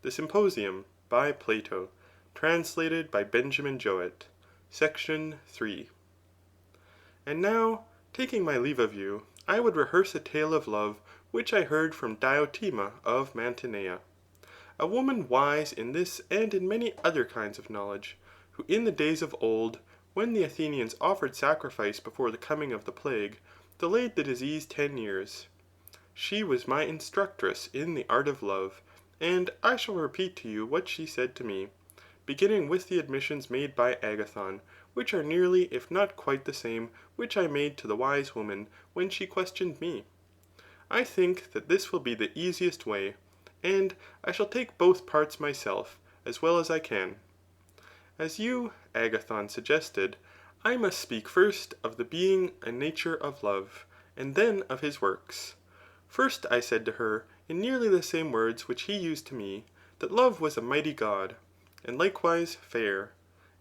The Symposium, by Plato, translated by Benjamin Jowett, Section 3. And now, taking my leave of you, I would rehearse a tale of love which I heard from Diotima of Mantinea, a woman wise in this and in many other kinds of knowledge, who in the days of old, when the Athenians offered sacrifice before the coming of the plague, delayed the disease 10 years. She was my instructress in the art of love, and I shall repeat to you what she said to me, beginning with the admissions made by Agathon, which are nearly if not quite the same which I made to the wise woman when she questioned me. I think that this will be the easiest way, and I shall take both parts myself, as well as I can. As you, Agathon, suggested, I must speak first of the being and nature of love, and then of his works. First I said to her, in nearly the same words which he used to me, that love was a mighty god, and likewise fair,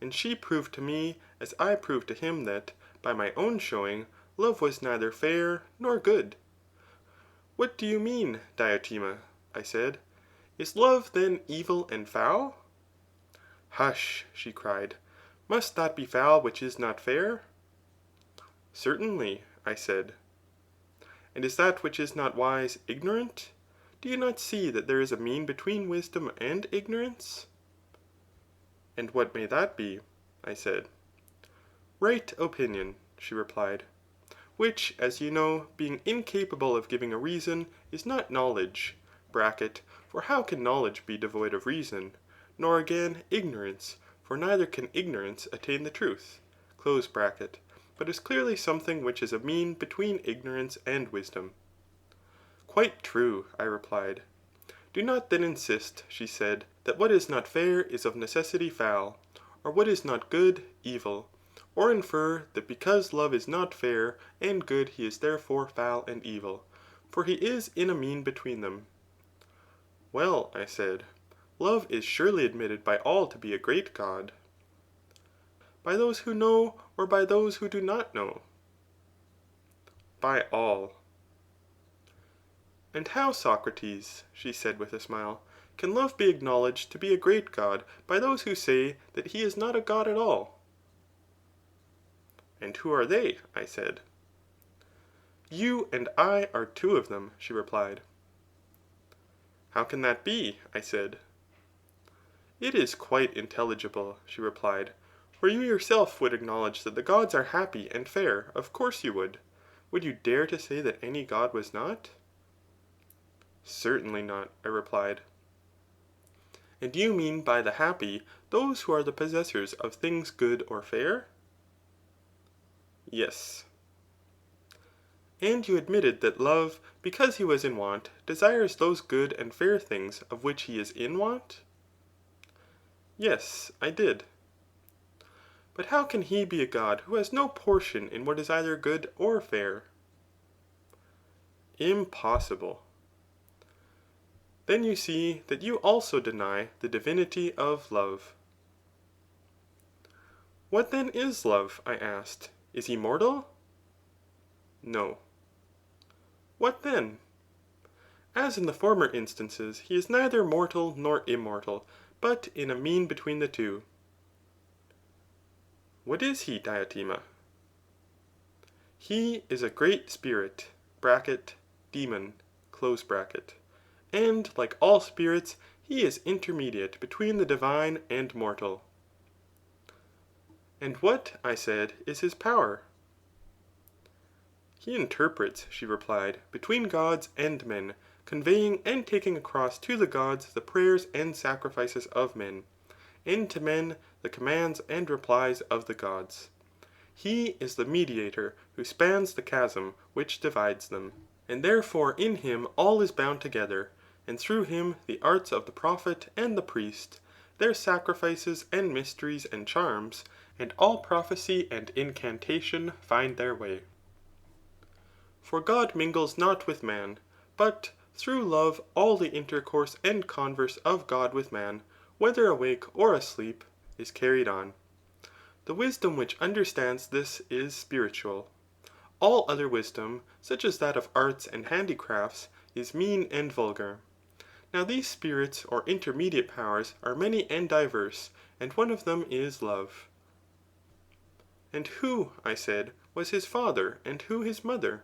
and she proved to me, as I proved to him that, by my own showing, love was neither fair nor good. What do you mean, Diotima? I said. Is love then evil and foul? Hush, she cried. Must that be foul which is not fair? Certainly, I said. And is that which is not wise ignorant? Do you not see that there is a mean between wisdom and ignorance? And what may that be? I said. Right opinion, she replied, which, as you know, being incapable of giving a reason, is not knowledge, for how can knowledge be devoid of reason? Nor again ignorance, for neither can ignorance attain the truth, but is clearly something which is a mean between ignorance and wisdom. Quite true, I replied. Do not then insist, she said, that what is not fair is of necessity foul, or what is not good evil, or infer that because love is not fair and good he is therefore foul and evil, for he is in a mean between them. Well, I said, love is surely admitted by all to be a great god. By those who know, or by those who do not know? By all. And how, Socrates, she said with a smile, can love be acknowledged to be a great god by those who say that he is not a god at all? And who are they? I said. You and I are two of them, she replied. How can that be? I said. It is quite intelligible, she replied. For you yourself would acknowledge that the gods are happy and fair, of course you would. Would you dare to say that any god was not? Certainly not, I replied. And you mean by the happy those who are the possessors of things good or fair? Yes. And you admitted that love, because he was in want, desires those good and fair things of which he is in want? Yes, I did. But how can he be a god who has no portion in what is either good or fair? Impossible. Then you see that you also deny the divinity of love. What then is love? I asked. Is he mortal? No. What then? As in the former instances, he is neither mortal nor immortal, but in a mean between the two. What is he, Diotima? He is a great spirit, demon, and like all spirits, he is intermediate between the divine and mortal. And what, I said, is his power? He interprets, she replied, between gods and men, conveying and taking across to the gods the prayers and sacrifices of men, and to men the commands and replies of the gods. He is the mediator who spans the chasm which divides them, and therefore in him all is bound together, and through him the arts of the prophet and the priest, their sacrifices and mysteries and charms, and all prophecy and incantation find their way. For God mingles not with man, but through love all the intercourse and converse of God with man, whether awake or asleep, is carried on. The wisdom which understands this is spiritual. All other wisdom, such as that of arts and handicrafts, is mean and vulgar. Now these spirits or intermediate powers are many and diverse, and one of them is love. And who, I said, was his father, and who his mother?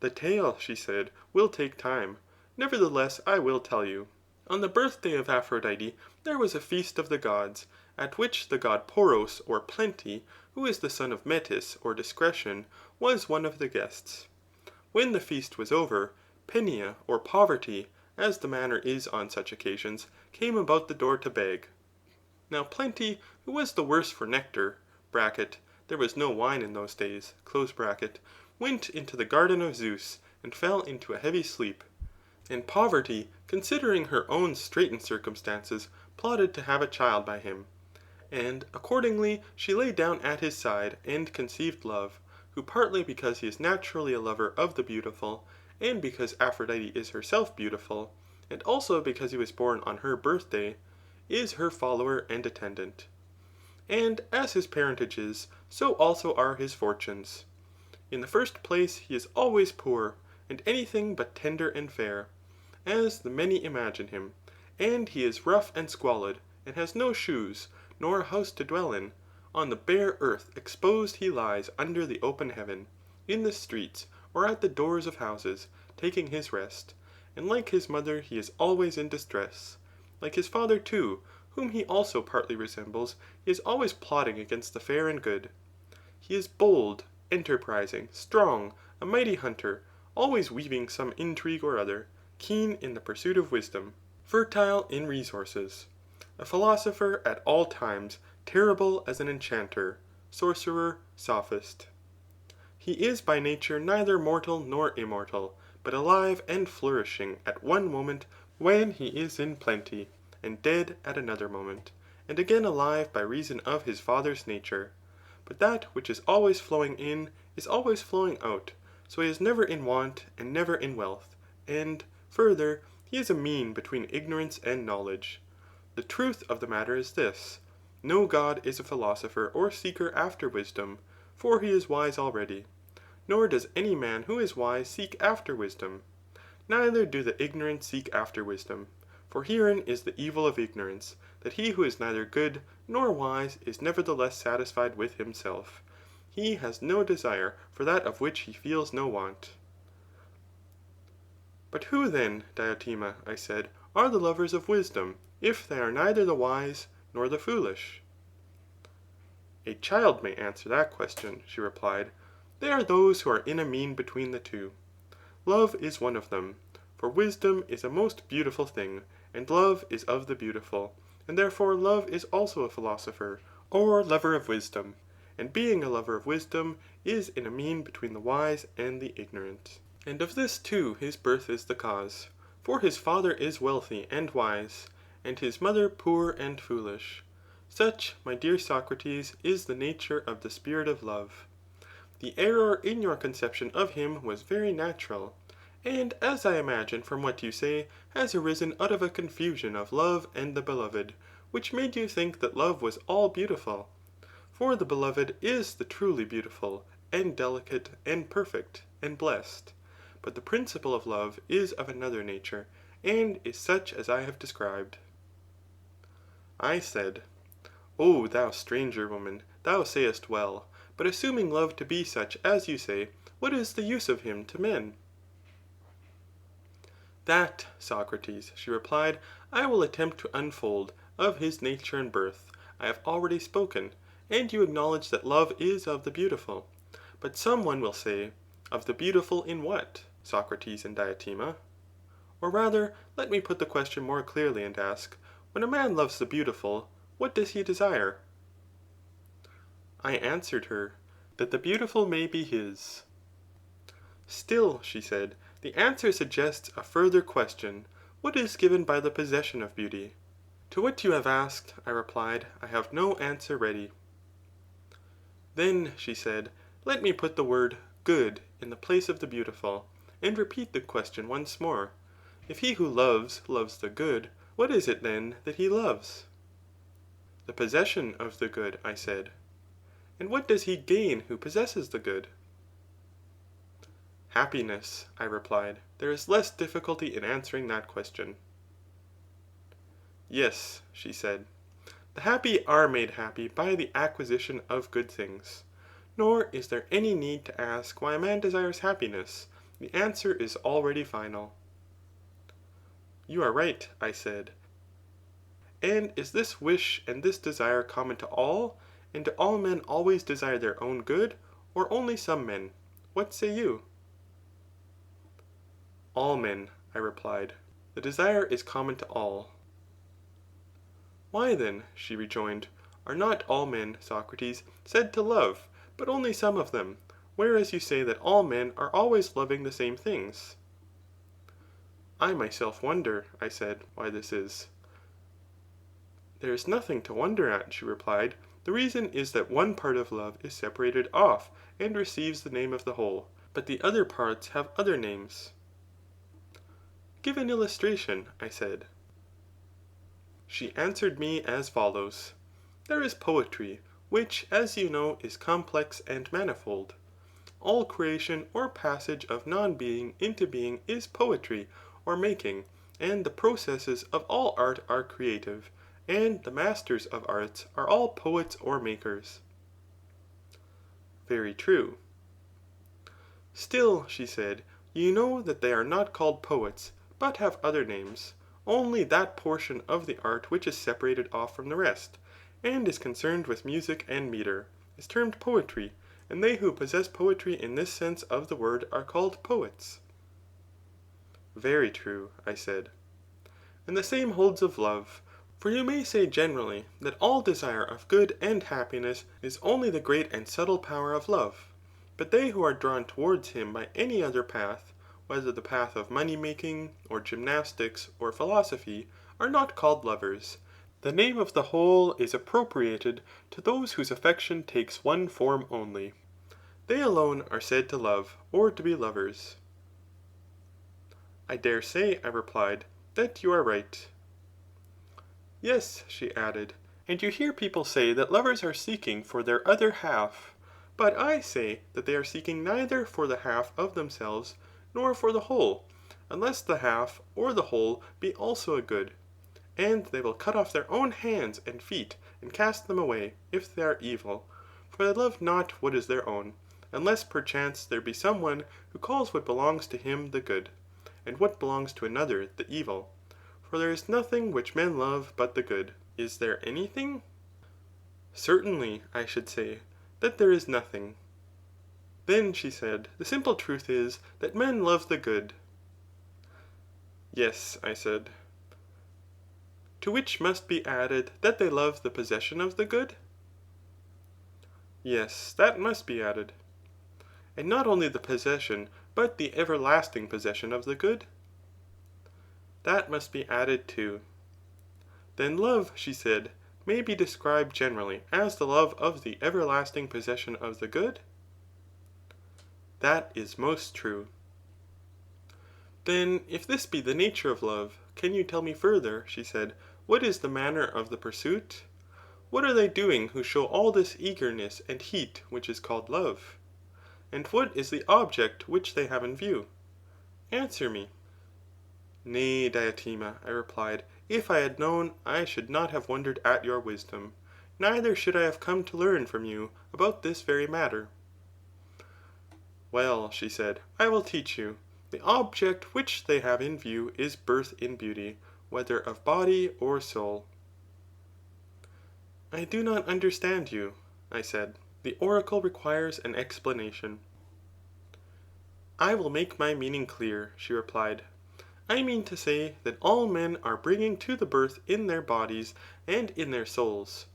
The tale, she said, will take time. Nevertheless, I will tell you. On the birthday of Aphrodite, there was a feast of the gods, at which the god Poros or Plenty, who is the son of Metis or Discretion, was one of the guests. When the feast was over, Penaea or Poverty, as the manner is on such occasions, came about the door to beg. Now Plenty, who was the worse for nectar (there was no wine in those days), went into the garden of Zeus, and fell into a heavy sleep. And Poverty, considering her own straitened circumstances, plotted to have a child by him. And accordingly she lay down at his side, and conceived Love, who partly because he is naturally a lover of the beautiful, and because Aphrodite is herself beautiful, and also because he was born on her birthday, is her follower and attendant. And as his parentage is, so also are his fortunes. In the first place he is always poor, and anything but tender and fair, as the many imagine him, and he is rough and squalid, and has no shoes, nor a house to dwell in. On the bare earth exposed he lies under the open heaven, in the streets, or at the doors of houses, taking his rest. And like his mother he is always in distress. Like his father too, whom he also partly resembles, he is always plotting against the fair and good. He is bold, enterprising, strong, a mighty hunter, always weaving some intrigue or other, keen in the pursuit of wisdom, fertile in resources, a philosopher at all times, terrible as an enchanter, sorcerer, sophist. He is by nature neither mortal nor immortal, but alive and flourishing at one moment when he is in plenty, and dead at another moment, and again alive by reason of his father's nature. But that which is always flowing in is always flowing out, so he is never in want and never in wealth, and, further, he is a mean between ignorance and knowledge. The truth of the matter is this: no god is a philosopher or seeker after wisdom, for he is wise already. Nor does any man who is wise seek after wisdom. Neither do the ignorant seek after wisdom. For herein is the evil of ignorance, that he who is neither good nor wise is nevertheless satisfied with himself. He has no desire for that of which he feels no want. But who then, Diotima, I said, are the lovers of wisdom, if they are neither the wise nor the foolish? A child may answer that question, she replied. They are those who are in a mean between the two. Love is one of them, for wisdom is a most beautiful thing, and love is of the beautiful, and therefore love is also a philosopher, or lover of wisdom, and being a lover of wisdom is in a mean between the wise and the ignorant. And of this too his birth is the cause, for his father is wealthy and wise, and his mother poor and foolish. Such, my dear Socrates, is the nature of the spirit of love. The error in your conception of him was very natural, and as I imagine from what you say, has arisen out of a confusion of love and the beloved, which made you think that love was all beautiful. For the beloved is the truly beautiful, and delicate, and perfect, and blessed. But the principle of love is of another nature, and is such as I have described. I said, O thou stranger woman, thou sayest well. But assuming love to be such as you say, what is the use of him to men? That, Socrates, she replied, I will attempt to unfold. Of his nature and birth I have already spoken, and you acknowledge that love is of the beautiful. But some one will say, of the beautiful in what, Socrates and Diotima? Or rather, let me put the question more clearly and ask, when a man loves the beautiful, what does he desire? I answered her, that the beautiful may be his. Still, she said, the answer suggests a further question. What is given by the possession of beauty? To what you have asked, I replied, I have no answer ready. Then, she said, let me put the word good in the place of the beautiful, and repeat the question once more. If he who loves the good, what is it then that he loves? The possession of the good, I said. And what does he gain who possesses the good? Happiness, I replied. There is less difficulty in answering that question. Yes, she said. The happy are made happy by the acquisition of good things. Nor is there any need to ask why a man desires happiness. The answer is already final. You are right, I said. And is this wish and this desire common to all? And do all men always desire their own good, or only some men? What say you? All men, I replied. The desire is common to all. Why then, she rejoined, are not all men, Socrates, said to love, but only some of them, whereas you say that all men are always loving the same things? I myself wonder, I said, why this is. There is nothing to wonder at, she replied. The reason is that one part of love is separated off and receives the name of the whole, but the other parts have other names. Give an illustration, I said. She answered me as follows. There is poetry, which, as you know, is complex and manifold. All creation or passage of non-being into being is poetry or making, and the processes of all art are creative, and the masters of arts are all poets or makers. Very true. Still, she said, you know that they are not called poets, but have other names. Only that portion of the art which is separated off from the rest, and is concerned with music and meter, is termed poetry, and they who possess poetry in this sense of the word are called poets. Very true, I said. And the same holds of love. For you may say generally that all desire of good and happiness is only the great and subtle power of love. But they who are drawn towards him by any other path, whether the path of money-making, or gymnastics, or philosophy, are not called lovers. The name of the whole is appropriated to those whose affection takes one form only. They alone are said to love, or to be lovers. I dare say, I replied, that you are right. Yes, she added, and you hear people say that lovers are seeking for their other half. But I say that they are seeking neither for the half of themselves, nor for the whole, unless the half or the whole be also a good. And they will cut off their own hands and feet, and cast them away, if they are evil. For they love not what is their own, unless perchance there be some one who calls what belongs to him the good, and what belongs to another the evil. For there is nothing which men love but the good. Is there anything? Certainly, I should say, that there is nothing. Then, she said, the simple truth is that men love the good. Yes, I said. To which must be added that they love the possession of the good? Yes, that must be added. And not only the possession, but the everlasting possession of the good? That must be added too. Then love, she said, may be described generally as the love of the everlasting possession of the good? That is most true. Then, if this be the nature of love, can you tell me further, she said, what is the manner of the pursuit? What are they doing who show all this eagerness and heat which is called love? And what is the object which they have in view? Answer me. Nay, Diotima, I replied, if I had known, I should not have wondered at your wisdom, neither should I have come to learn from you about this very matter. Well, she said, I will teach you. The object which they have in view is birth in beauty, whether of body or soul. I do not understand you, I said. The oracle requires an explanation. I will make my meaning clear, she replied. I mean to say that all men are bringing to the birth in their bodies and in their souls.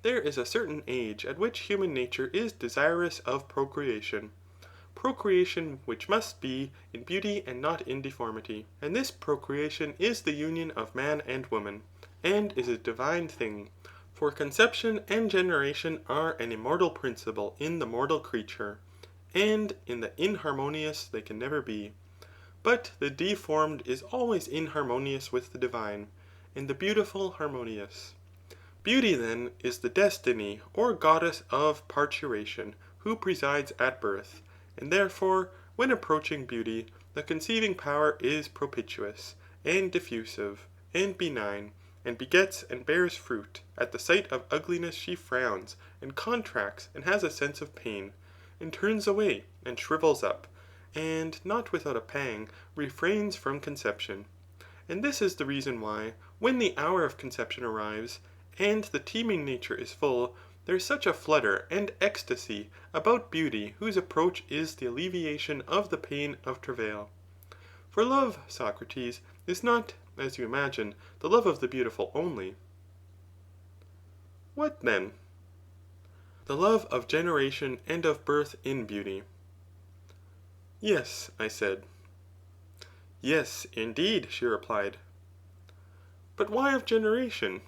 There is a certain age at which human nature is desirous of procreation. Procreation which must be in beauty and not in deformity. And this procreation is the union of man and woman, and is a divine thing. For conception and generation are an immortal principle in the mortal creature, and in the inharmonious they can never be. But the deformed is always inharmonious with the divine, and the beautiful harmonious. Beauty then is the destiny or goddess of parturition, who presides at birth, and therefore when approaching beauty, the conceiving power is propitious, and diffusive, and benign, and begets and bears fruit. At the sight of ugliness she frowns, and contracts, and has a sense of pain, and turns away, and shrivels up, and, not without a pang, refrains from conception. And this is the reason why, when the hour of conception arrives, and the teeming nature is full, there is such a flutter and ecstasy about beauty whose approach is the alleviation of the pain of travail. For love, Socrates, is not, as you imagine, the love of the beautiful only. What then? The love of generation and of birth in beauty. Yes, I said. Yes, indeed, she replied. But why of generation?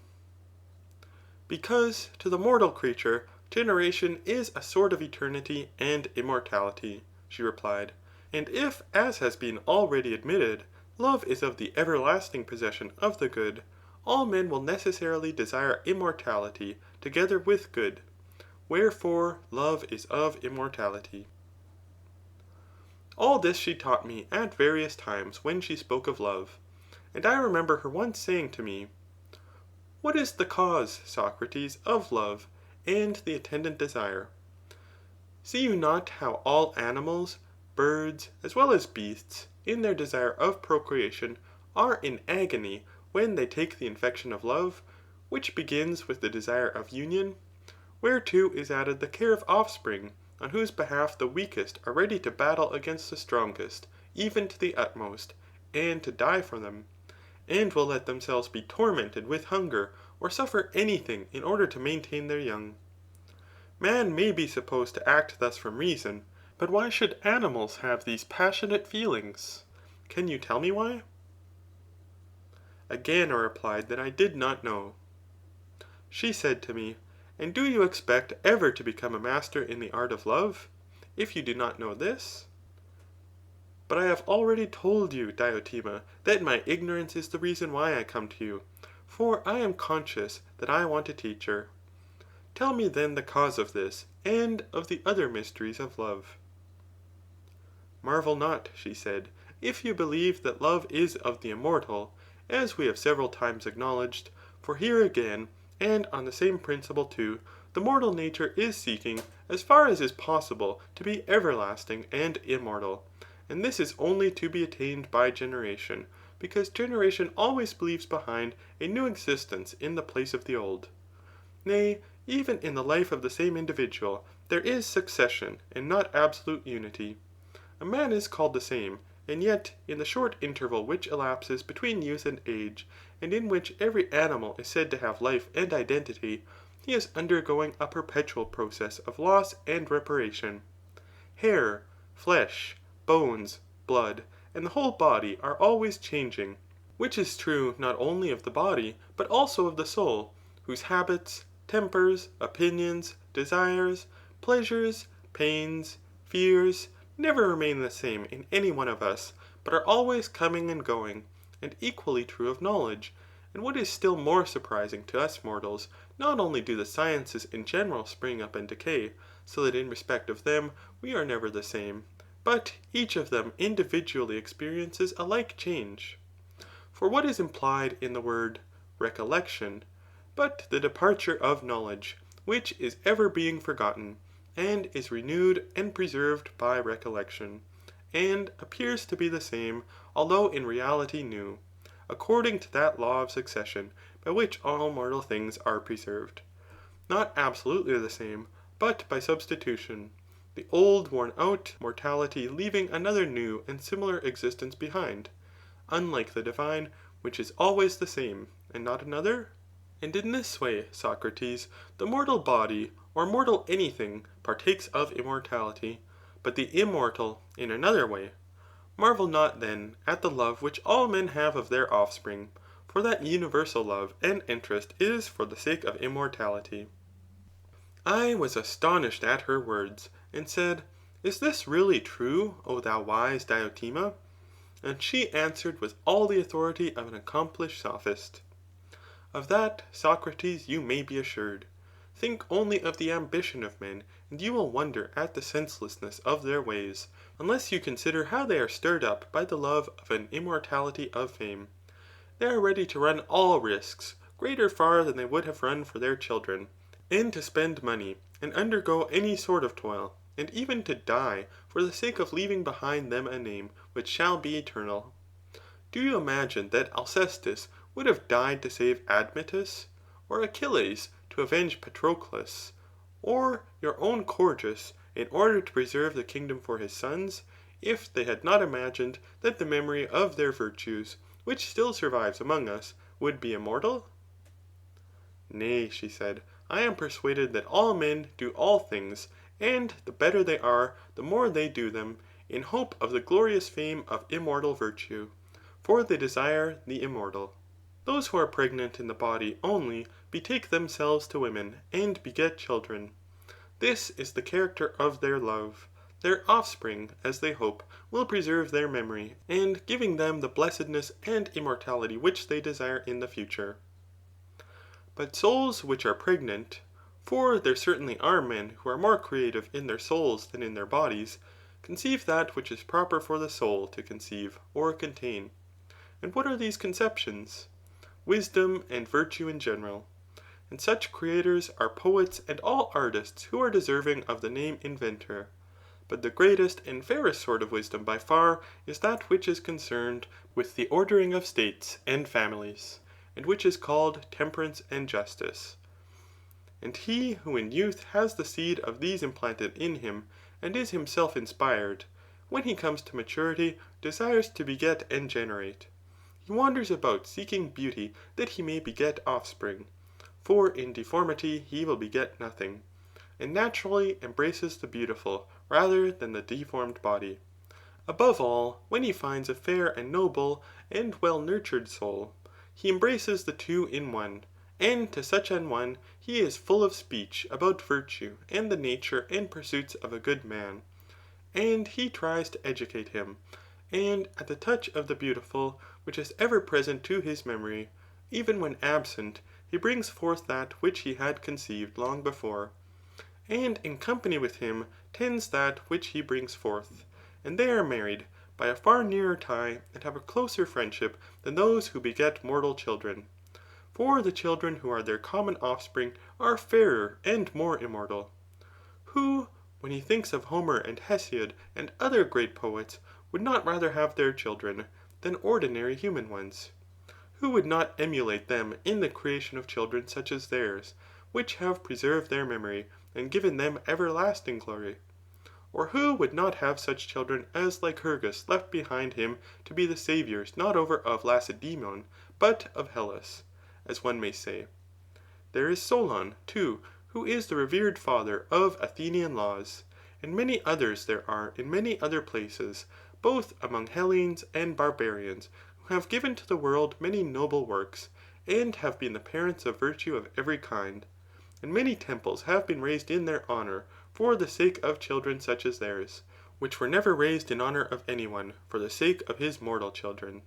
Because to the mortal creature, generation is a sort of eternity and immortality, she replied. And if, as has been already admitted, love is of the everlasting possession of the good, all men will necessarily desire immortality together with good. Wherefore love is of immortality. All this she taught me at various times when she spoke of love. And I remember her once saying to me, "What is the cause, Socrates, of love, and the attendant desire? See you not how all animals, birds, as well as beasts, in their desire of procreation, are in agony when they take the infection of love, which begins with the desire of union, whereto is added the care of offspring, on whose behalf the weakest are ready to battle against the strongest, even to the utmost, and to die for them, and will let themselves be tormented with hunger, or suffer anything in order to maintain their young. Man may be supposed to act thus from reason, but why should animals have these passionate feelings? Can you tell me why?" Again I replied that I did not know. She said to me, "And do you expect ever to become a master in the art of love, if you do not know this?" "But I have already told you, Diotima, that my ignorance is the reason why I come to you, for I am conscious that I want a teacher. Tell me then the cause of this, and of the other mysteries of love." "Marvel not," she said, "if you believe that love is of the immortal, as we have several times acknowledged, for here again, and on the same principle too, the mortal nature is seeking, as far as is possible, to be everlasting and immortal. And this is only to be attained by generation, because generation always leaves behind a new existence in the place of the old. Nay, even in the life of the same individual, there is succession, and not absolute unity. A man is called the same, and yet, in the short interval which elapses between youth and age, and in which every animal is said to have life and identity, he is undergoing a perpetual process of loss and reparation. Hair, flesh, bones, blood, and the whole body are always changing, which is true not only of the body, but also of the soul, whose habits, tempers, opinions, desires, pleasures, pains, fears, never remain the same in any one of us, but are always coming and going, and equally true of knowledge. And what is still more surprising to us mortals, not only do the sciences in general spring up and decay, so that in respect of them we are never the same, but each of them individually experiences a like change. For what is implied in the word recollection, but the departure of knowledge, which is ever being forgotten, and is renewed and preserved by recollection, and appears to be the same, although in reality new, according to that law of succession by which all mortal things are preserved. Not absolutely the same, but by substitution, the old worn out mortality leaving another new and similar existence behind, unlike the divine, which is always the same, and not another? And in this way, Socrates, the mortal body, or mortal anything, partakes of immortality, but the immortal in another way. Marvel not then at the love which all men have of their offspring, for that universal love and interest is for the sake of immortality." I was astonished at her words, and said, "Is this really true, O thou wise Diotima?" And she answered with all the authority of an accomplished sophist, "Of that, Socrates, you may be assured. Think only of the ambition of men, and you will wonder at the senselessness of their ways, unless you consider how they are stirred up by the love of an immortality of fame. They are ready to run all risks, greater far than they would have run for their children, and to spend money, and undergo any sort of toil, and even to die for the sake of leaving behind them a name which shall be eternal. Do you imagine that Alcestis would have died to save Admetus, or Achilles to avenge Patroclus, or your own Gorgias in order to preserve the kingdom for his sons, if they had not imagined that the memory of their virtues, which still survives among us, would be immortal? Nay, she said, I am persuaded that all men do all things, and the better they are, the more they do them, in hope of the glorious fame of immortal virtue, for they desire the immortal. Those who are pregnant in the body only betake themselves to women, and beget children. This is the character of their love. Their offspring, as they hope, will preserve their memory, and giving them the blessedness and immortality which they desire in the future. But souls which are pregnant, for there certainly are men who are more creative in their souls than in their bodies, conceive that which is proper for the soul to conceive or contain. And what are these conceptions? Wisdom and virtue in general. And such creators are poets and all artists who are deserving of the name inventor. But the greatest and fairest sort of wisdom by far is that which is concerned with the ordering of states and families, and which is called temperance and justice. And he who in youth has the seed of these implanted in him, and is himself inspired, when he comes to maturity desires to beget and generate. He wanders about seeking beauty that he may beget offspring, for in deformity he will beget nothing, and naturally embraces the beautiful rather than the deformed body. Above all, when he finds a fair and noble and well-nurtured soul, he embraces the two in one, and to such an one he is full of speech about virtue and the nature and pursuits of a good man. And he tries to educate him, and at the touch of the beautiful, which is ever present to his memory, even when absent, he brings forth that which he had conceived long before, and in company with him tends that which he brings forth, and they are married by a far nearer tie and have a closer friendship than those who beget mortal children. For the children who are their common offspring are fairer and more immortal. Who, when he thinks of Homer and Hesiod and other great poets, would not rather have their children than ordinary human ones? Who would not emulate them in the creation of children such as theirs, which have preserved their memory, and given them everlasting glory? Or who would not have such children as Lycurgus left behind him to be the saviours not over of Lacedaemon, but of Hellas, as one may say? There is Solon, too, who is the revered father of Athenian laws, and many others there are in many other places, both among Hellenes and barbarians, who have given to the world many noble works, and have been the parents of virtue of every kind. And many temples have been raised in their honour for the sake of children such as theirs, which were never raised in honour of any one for the sake of his mortal children.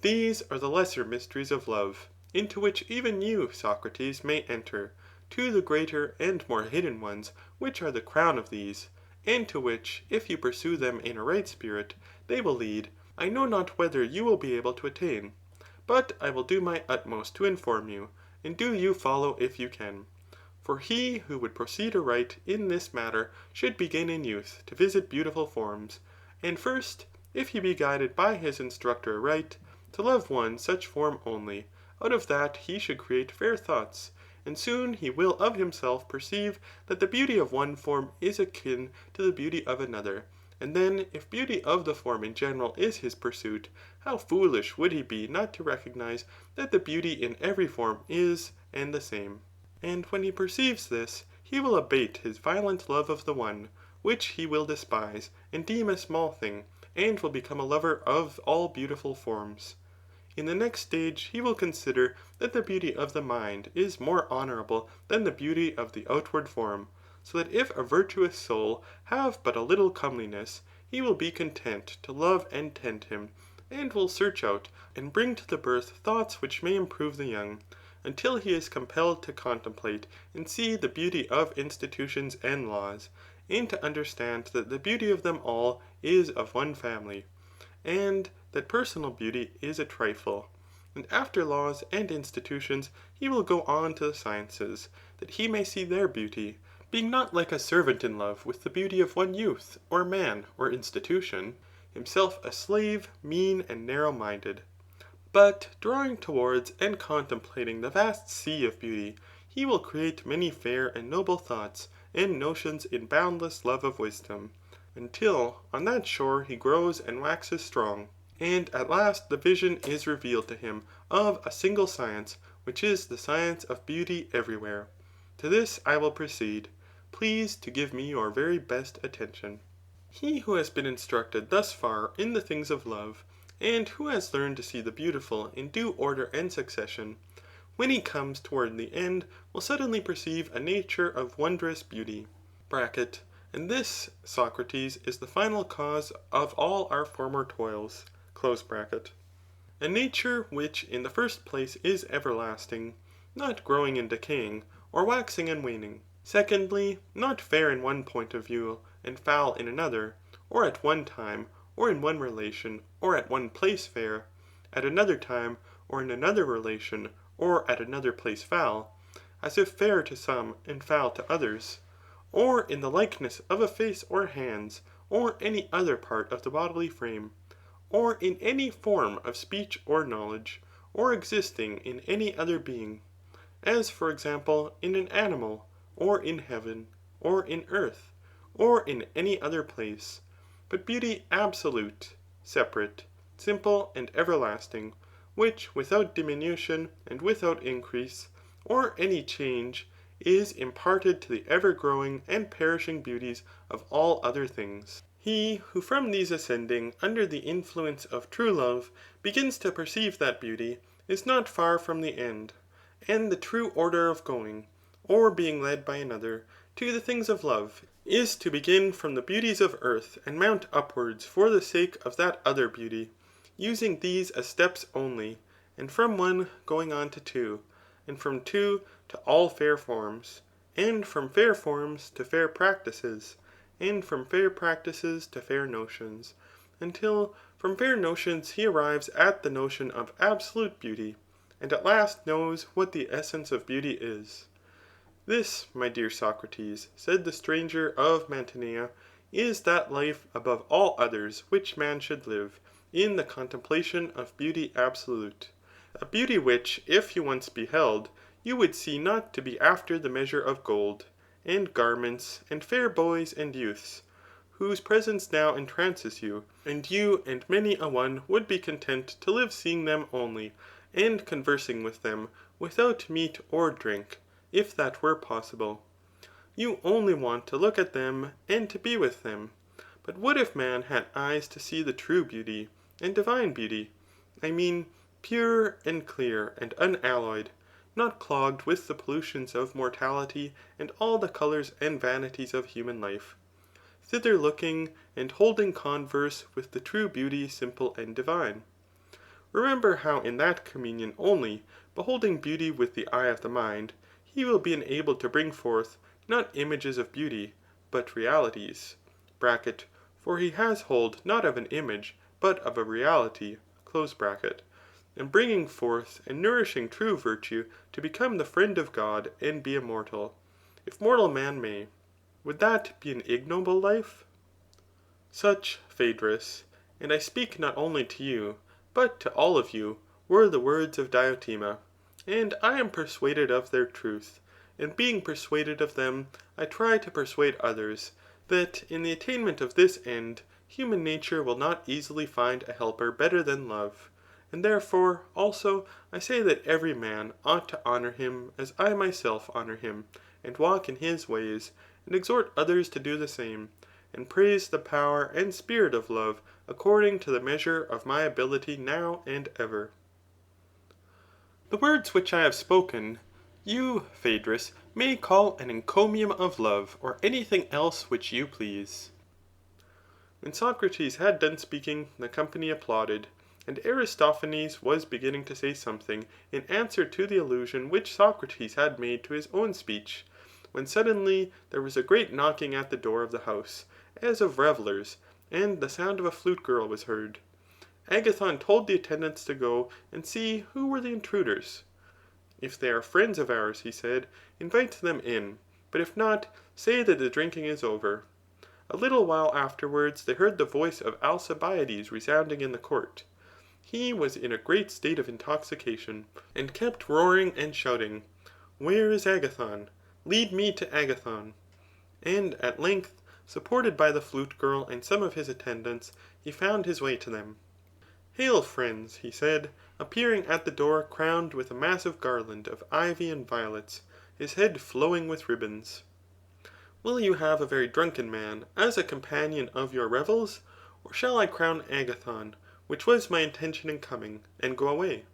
These are the lesser mysteries of love, into which even you, Socrates, may enter, to the greater and more hidden ones, which are the crown of these, and to which, if you pursue them in a right spirit, they will lead. I know not whether you will be able to attain, but I will do my utmost to inform you, and do you follow if you can. For he who would proceed aright in this matter should begin in youth to visit beautiful forms, and first, if he be guided by his instructor aright, to love one such form only, out of that he should create fair thoughts, and soon he will of himself perceive that the beauty of one form is akin to the beauty of another, and then if beauty of the form in general is his pursuit, how foolish would he be not to recognize that the beauty in every form is and the same. And when he perceives this, he will abate his violent love of the one, which he will despise and deem a small thing, and will become a lover of all beautiful forms. In the next stage he will consider that the beauty of the mind is more honourable than the beauty of the outward form, so that if a virtuous soul have but a little comeliness, he will be content to love and tend him, and will search out and bring to the birth thoughts which may improve the young, until he is compelled to contemplate and see the beauty of institutions and laws, and to understand that the beauty of them all is of one family, and that personal beauty is a trifle. And after laws and institutions, he will go on to the sciences, that he may see their beauty, being not like a servant in love with the beauty of one youth, or man, or institution, himself a slave, mean and narrow-minded. But drawing towards and contemplating the vast sea of beauty, he will create many fair and noble thoughts and notions in boundless love of wisdom, until on that shore he grows and waxes strong, and at last the vision is revealed to him of a single science, which is the science of beauty everywhere. To this I will proceed. Please to give me your very best attention. He who has been instructed thus far in the things of love, and who has learned to see the beautiful in due order and succession, when he comes toward the end, will suddenly perceive a nature of wondrous beauty. And this, Socrates, is the final cause of all our former toils. A nature which in the first place is everlasting, not growing and decaying, or waxing and waning. Secondly, not fair in one point of view, and foul in another, or at one time, or in one relation, or at one place fair, at another time, or in another relation, or at another place foul, as if fair to some and foul to others, or in the likeness of a face or hands, or any other part of the bodily frame, or in any form of speech or knowledge, or existing in any other being, as for example in an animal, or in heaven, or in earth, or in any other place, but beauty absolute, separate, simple, and everlasting, which without diminution and without increase, or any change, is imparted to the ever-growing and perishing beauties of all other things. He who from these ascending under the influence of true love begins to perceive that beauty, is not far from the end, and the true order of going, or being led by another, to the things of love, is to begin from the beauties of earth and mount upwards for the sake of that other beauty, using these as steps only, and from one going on to two, and from two to all fair forms, and from fair forms to fair practices, and from fair practices to fair notions, until from fair notions he arrives at the notion of absolute beauty, and at last knows what the essence of beauty is. This, my dear Socrates, said the stranger of Mantinea, is that life above all others which man should live, in the contemplation of beauty absolute. A beauty which, if you once beheld, you would see not to be after the measure of gold, and garments, and fair boys and youths, whose presence now entrances you, and you and many a one would be content to live seeing them only, and conversing with them, without meat or drink, if that were possible. You only want to look at them, and to be with them. But what if man had eyes to see the true beauty, and divine beauty? I mean, pure, and clear, and unalloyed, not clogged with the pollutions of mortality, and all the colours and vanities of human life. Thither looking, and holding converse with the true beauty simple and divine. Remember how in that communion only, beholding beauty with the eye of the mind, he will be enabled to bring forth, not images of beauty, but realities, (for he has hold not of an image, but of a reality), and bringing forth and nourishing true virtue to become the friend of God and be immortal, if mortal man may. Would that be an ignoble life? Such, Phaedrus, and I speak not only to you, but to all of you, were the words of Diotima, and I am persuaded of their truth, and being persuaded of them, I try to persuade others, that in the attainment of this end, human nature will not easily find a helper better than love. And therefore, also, I say that every man ought to honour him as I myself honour him, and walk in his ways, and exhort others to do the same, and praise the power and spirit of love according to the measure of my ability now and ever. The words which I have spoken, you, Phaedrus, may call an encomium of love, or anything else which you please. When Socrates had done speaking, the company applauded, and Aristophanes was beginning to say something in answer to the allusion which Socrates had made to his own speech, when suddenly there was a great knocking at the door of the house, as of revellers, and the sound of a flute girl was heard. Agathon told the attendants to go and see who were the intruders. If they are friends of ours, he said, invite them in, but if not, say that the drinking is over. A little while afterwards they heard the voice of Alcibiades resounding in the court. He was in a great state of intoxication, and kept roaring and shouting, "Where is Agathon? Lead me to Agathon." And at length, supported by the flute girl and some of his attendants, he found his way to them. "Hail, friends," he said, appearing at the door crowned with a massive garland of ivy and violets, his head flowing with ribbons. "Will you have a very drunken man as a companion of your revels, or shall I crown Agathon, which was my intention in coming, and go away?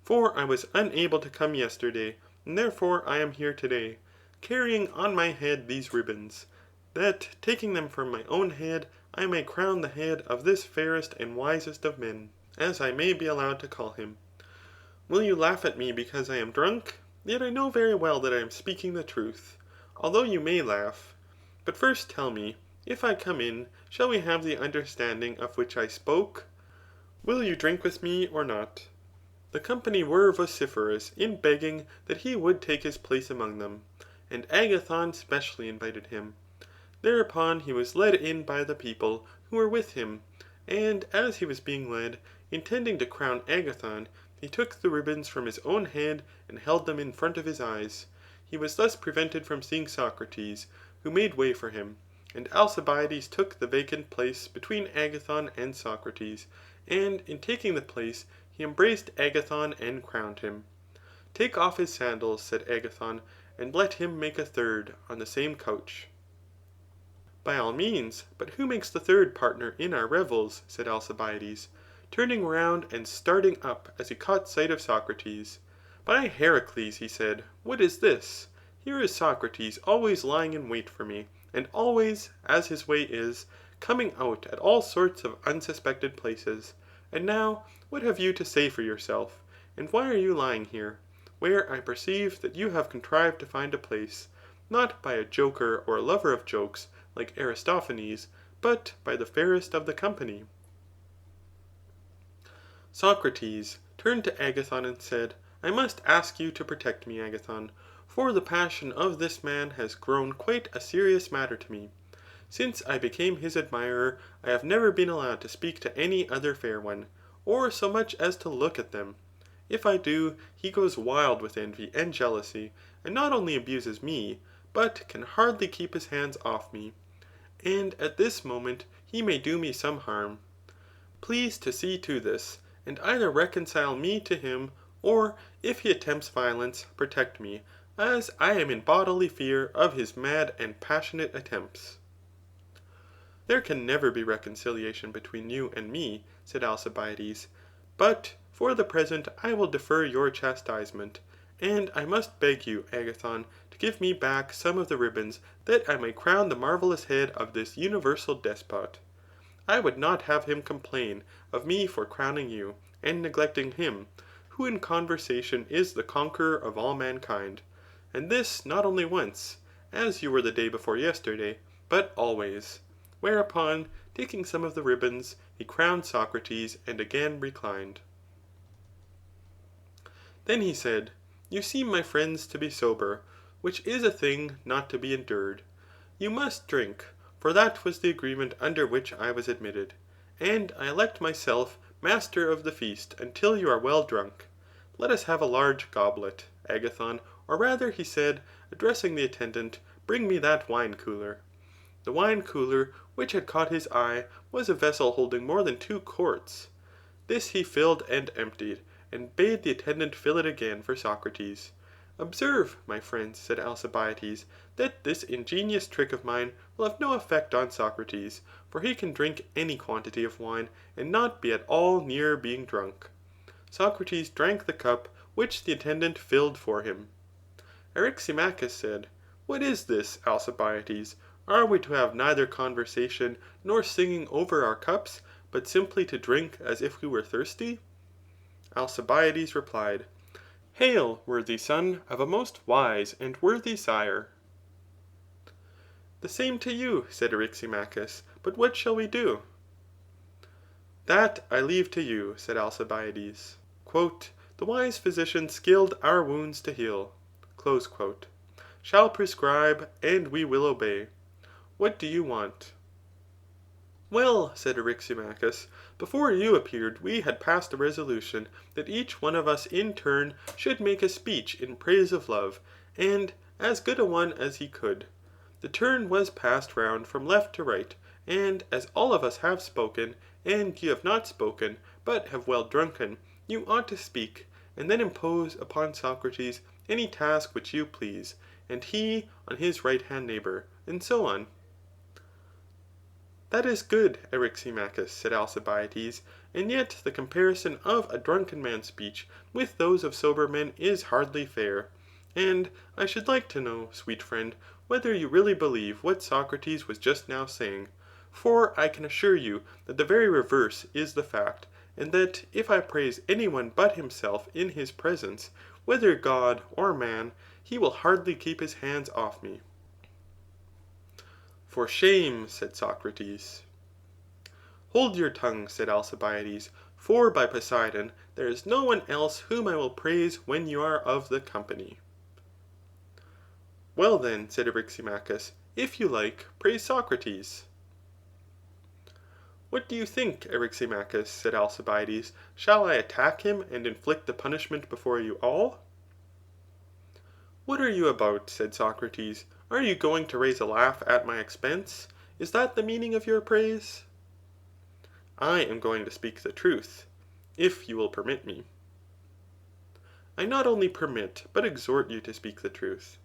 For I was unable to come yesterday, and therefore I am here today, carrying on my head these ribbons, that taking them from my own head, I may crown the head of this fairest and wisest of men, as I may be allowed to call him. Will you laugh at me because I am drunk? Yet I know very well that I am speaking the truth, although you may laugh. But first tell me, if I come in, shall we have the understanding of which I spoke? Will you drink with me or not?" The company were vociferous in begging that he would take his place among them, and Agathon specially invited him. Thereupon he was led in by the people who were with him, and as he was being led, intending to crown Agathon, he took the ribbons from his own head and held them in front of his eyes. He was thus prevented from seeing Socrates, who made way for him, and Alcibiades took the vacant place between Agathon and Socrates, and in taking the place, he embraced Agathon and crowned him. "Take off his sandals," said Agathon, "and let him make a third on the same couch." "By all means, but who makes the third partner in our revels?" said Alcibiades, turning round and starting up as he caught sight of Socrates. "By Heracles," he said, "what is this? Here is Socrates always lying in wait for me, and always, as his way is, coming out at all sorts of unsuspected places. And now, what have you to say for yourself? And why are you lying here, where I perceive that you have contrived to find a place, not by a joker or a lover of jokes, like Aristophanes, but by the fairest of the company?" Socrates turned to Agathon and said, "I must ask you to protect me, Agathon, for the passion of this man has grown quite a serious matter to me. Since I became his admirer, I have never been allowed to speak to any other fair one, or so much as to look at them. If I do, he goes wild with envy and jealousy, and not only abuses me, but can hardly keep his hands off me. And at this moment he may do me some harm. Please to see to this, and either reconcile me to him, or if he attempts violence, protect me, as I am in bodily fear of his mad and passionate attempts." "There can never be reconciliation between you and me," said Alcibiades, "but for the present I will defer your chastisement, and I must beg you, Agathon, to give me back some of the ribbons, that I may crown the marvellous head of this universal despot. I would not have him complain of me for crowning you, and neglecting him, who in conversation is the conqueror of all mankind, and this not only once, as you were the day before yesterday, but always." Whereupon, taking some of the ribbons, he crowned Socrates and again reclined. Then he said, "You seem, my friends, to be sober, which is a thing not to be endured. You must drink, for that was the agreement under which I was admitted, and I elect myself master of the feast until you are well drunk. Let us have a large goblet, Agathon, or rather," he said, addressing the attendant, "bring me that wine cooler." The wine cooler, which had caught his eye, was a vessel holding more than 2 quarts. This he filled and emptied, and bade the attendant fill it again for Socrates. "Observe, my friends," said Alcibiades, "that this ingenious trick of mine will have no effect on Socrates, for he can drink any quantity of wine, and not be at all near being drunk." Socrates drank the cup which the attendant filled for him. Eryximachus said, "What is this, Alcibiades? Are we to have neither conversation nor singing over our cups, but simply to drink as if we were thirsty?" Alcibiades replied, "Hail, worthy son of a most wise and worthy sire." The same to you, said Eryximachus, but what shall we do? That I leave to you, said Alcibiades. The wise physician skilled our wounds to heal, shall prescribe, and we will obey. What do you want? Well, said Eryximachus, before you appeared we had passed a resolution that each one of us in turn should make a speech in praise of love, and as good a one as he could. The turn was passed round from left to right, and as all of us have spoken, and you have not spoken, but have well drunken, you ought to speak, and then impose upon Socrates any task which you please, and he on his right-hand neighbour, and so on. That is good, Eryximachus, said Alcibiades, and yet the comparison of a drunken man's speech with those of sober men is hardly fair. And I should like to know, sweet friend, whether you really believe what Socrates was just now saying. For I can assure you that the very reverse is the fact, and that if I praise any one but himself in his presence, whether God or man, he will hardly keep his hands off me. For shame, said Socrates. Hold your tongue, said Alcibiades, for by Poseidon, there is no one else whom I will praise when you are of the company. Well then, said Eryximachus, if you like, praise Socrates. What do you think, Eryximachus, said Alcibiades, shall I attack him and inflict the punishment before you all? What are you about, said Socrates, are you going to raise a laugh at my expense? Is that the meaning of your praise? I am going to speak the truth, if you will permit me. I not only permit, but exhort you to speak the truth.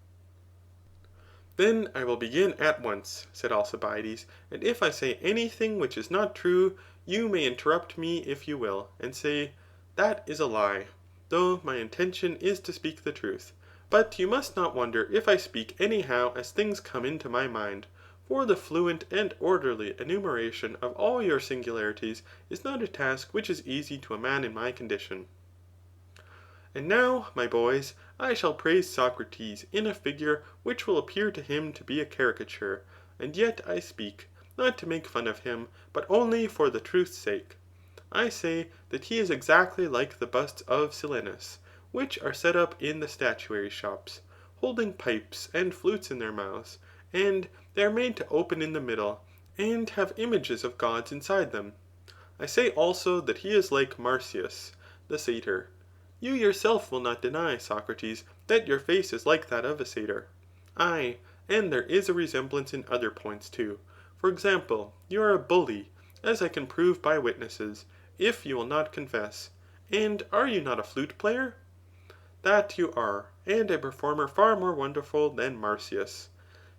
Then I will begin at once, said Alcibiades, and if I say anything which is not true, you may interrupt me if you will, and say, that is a lie, though my intention is to speak the truth. But you must not wonder if I speak anyhow as things come into my mind, for the fluent and orderly enumeration of all your singularities is not a task which is easy to a man in my condition. And now, my boys, I shall praise Socrates in a figure which will appear to him to be a caricature, and yet I speak, not to make fun of him, but only for the truth's sake. I say that he is exactly like the busts of Silenus, which are set up in the statuary shops, holding pipes and flutes in their mouths, and they are made to open in the middle, and have images of gods inside them. I say also that he is like Marsyas, the satyr. You yourself will not deny, Socrates, that your face is like that of a satyr. Aye, and there is a resemblance in other points too. For example, you are a bully, as I can prove by witnesses, if you will not confess. And are you not a flute player? That you are, and a performer far more wonderful than Marsyas.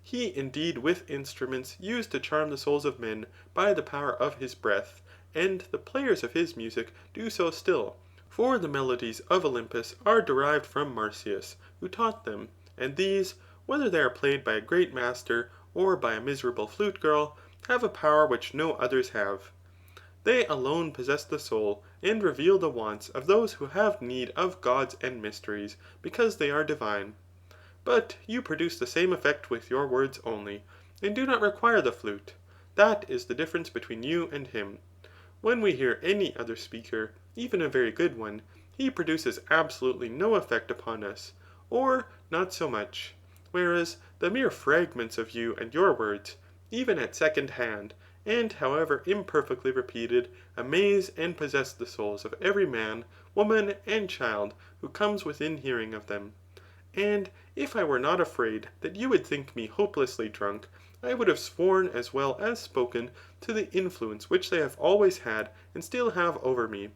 He indeed with instruments used to charm the souls of men by the power of his breath, and the players of his music do so still. For the melodies of Olympus are derived from Marsyas, who taught them, and these, whether they are played by a great master or by a miserable flute girl, have a power which no others have. They alone possess the soul, and reveal the wants of those who have need of gods and mysteries, because they are divine. But you produce the same effect with your words only, and do not require the flute. That is the difference between you and him. When we hear any other speaker, even a very good one, he produces absolutely no effect upon us, or not so much. Whereas the mere fragments of you and your words, even at second hand, and however imperfectly repeated, amaze and possess the souls of every man, woman, and child who comes within hearing of them. And if I were not afraid that you would think me hopelessly drunk, I would have sworn as well as spoken to the influence which they have always had and still have over me.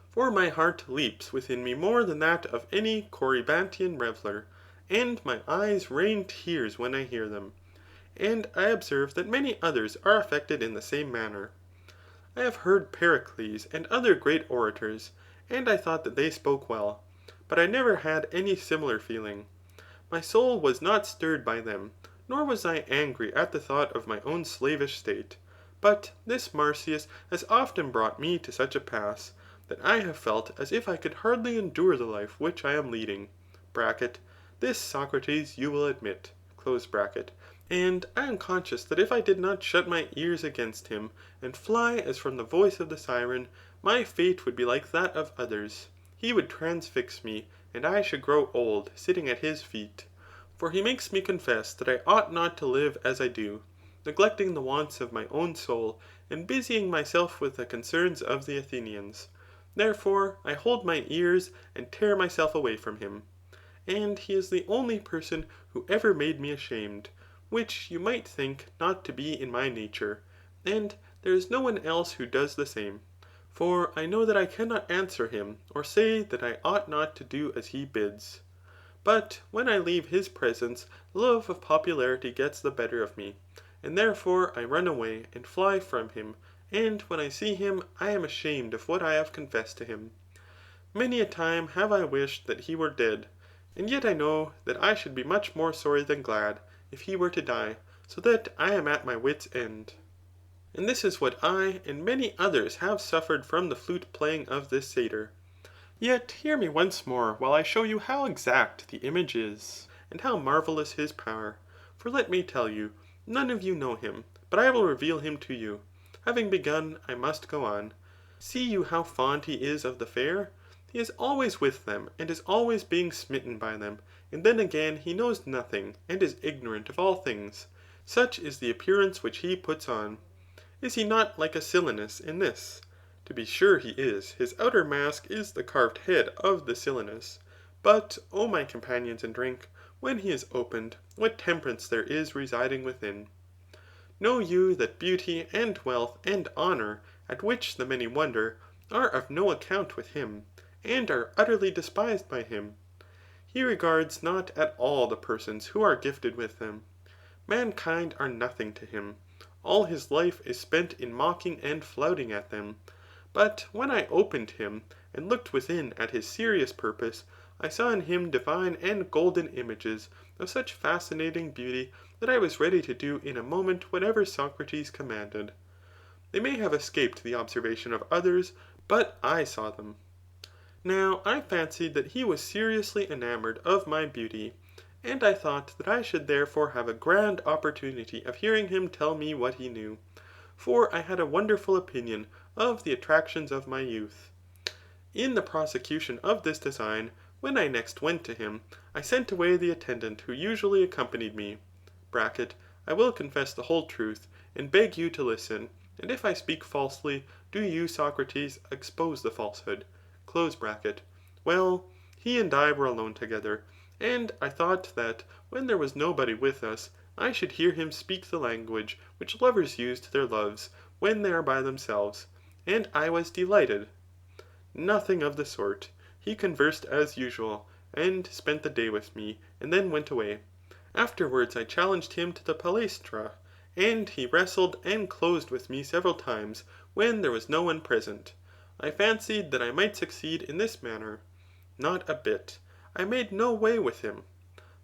For my heart leaps within me more than that of any Corybantian reveller, and my eyes rain tears when I hear them. And I observe that many others are affected in the same manner. I have heard Pericles and other great orators, and I thought that they spoke well, but I never had any similar feeling. My soul was not stirred by them, nor was I angry at the thought of my own slavish state. But this Marsyas has often brought me to such a pass, that I have felt as if I could hardly endure the life which I am leading. (This, Socrates, you will admit) And I am conscious that if I did not shut my ears against him, and fly as from the voice of the siren, my fate would be like that of others. He would transfix me, and I should grow old, sitting at his feet. For he makes me confess that I ought not to live as I do, neglecting the wants of my own soul, and busying myself with the concerns of the Athenians. Therefore I hold my ears, and tear myself away from him. And he is the only person who ever made me ashamed, which you might think not to be in my nature, and there is no one else who does the same. For I know that I cannot answer him, or say that I ought not to do as he bids. But when I leave his presence, the love of popularity gets the better of me, and therefore I run away and fly from him, and when I see him, I am ashamed of what I have confessed to him. Many a time have I wished that he were dead, and yet I know that I should be much more sorry than glad, if he were to die, so that I am at my wit's end. And this is what I and many others have suffered from the flute playing of this satyr. Yet hear me once more while I show you how exact the image is, and how marvellous his power. For let me tell you, none of you know him, but I will reveal him to you. Having begun, I must go on. See you how fond he is of the fair? He is always with them, and is always being smitten by them, and then again he knows nothing, and is ignorant of all things. Such is the appearance which he puts on. Is he not like a Silenus in this? To be sure he is. His outer mask is the carved head of the Silenus. But, O my companions in drink, when he is opened, what temperance there is residing within. Know you that beauty and wealth and honour, at which the many wonder, are of no account with him, and are utterly despised by him. He regards not at all the persons who are gifted with them. Mankind are nothing to him. All his life is spent in mocking and flouting at them. But when I opened him, and looked within at his serious purpose, I saw in him divine and golden images of such fascinating beauty that I was ready to do in a moment whatever Socrates commanded. They may have escaped the observation of others, but I saw them. Now I fancied that he was seriously enamoured of my beauty, and I thought that I should therefore have a grand opportunity of hearing him tell me what he knew, for I had a wonderful opinion of the attractions of my youth. In the prosecution of this design, when I next went to him, I sent away the attendant who usually accompanied me. I will confess the whole truth, and beg you to listen, and if I speak falsely, do you, Socrates, expose the falsehood. Well, he and I were alone together, and I thought that when there was nobody with us, I should hear him speak the language which lovers use to their loves when they are by themselves, and I was delighted. Nothing of the sort. He conversed as usual, and spent the day with me, and then went away. Afterwards I challenged him to the palaestra, and he wrestled and closed with me several times when there was no one present. I fancied that I might succeed in this manner. Not a bit. I made no way with him.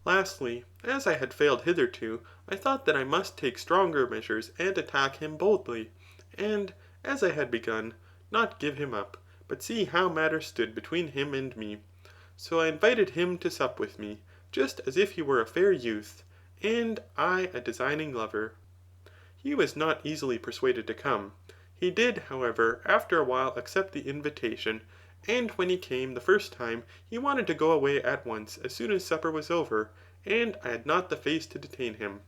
Lastly, as I had failed hitherto, I thought that I must take stronger measures and attack him boldly, and, as I had begun, not give him up, but see how matters stood between him and me. So I invited him to sup with me, just as if he were a fair youth, and I a designing lover. He was not easily persuaded to come. He did, however, after a while accept the invitation, and when he came the first time, he wanted to go away at once as soon as supper was over, and I had not the face to detain him.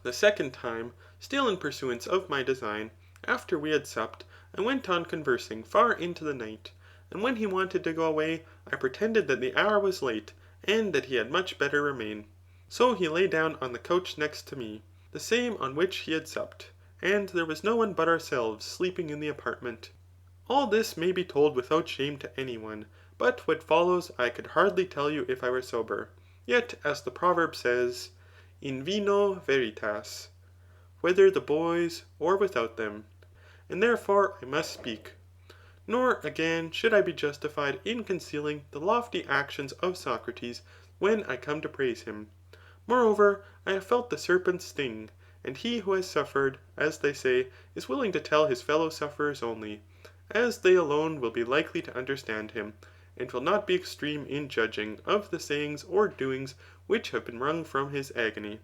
The second time, still in pursuance of my design, after we had supped, I went on conversing far into the night, and when he wanted to go away, I pretended that the hour was late, and that he had much better remain. So he lay down on the couch next to me, the same on which he had supped, and there was no one but ourselves sleeping in the apartment. All this may be told without shame to any one, but what follows I could hardly tell you if I were sober. Yet, as the proverb says, in vino veritas, whether the boys or without them, and therefore I must speak. Nor, again, should I be justified in concealing the lofty actions of Socrates when I come to praise him. Moreover, I have felt the serpent's sting, and he who has suffered, as they say, is willing to tell his fellow sufferers only, as they alone will be likely to understand him, and will not be extreme in judging of the sayings or doings which have been wrung from his agony.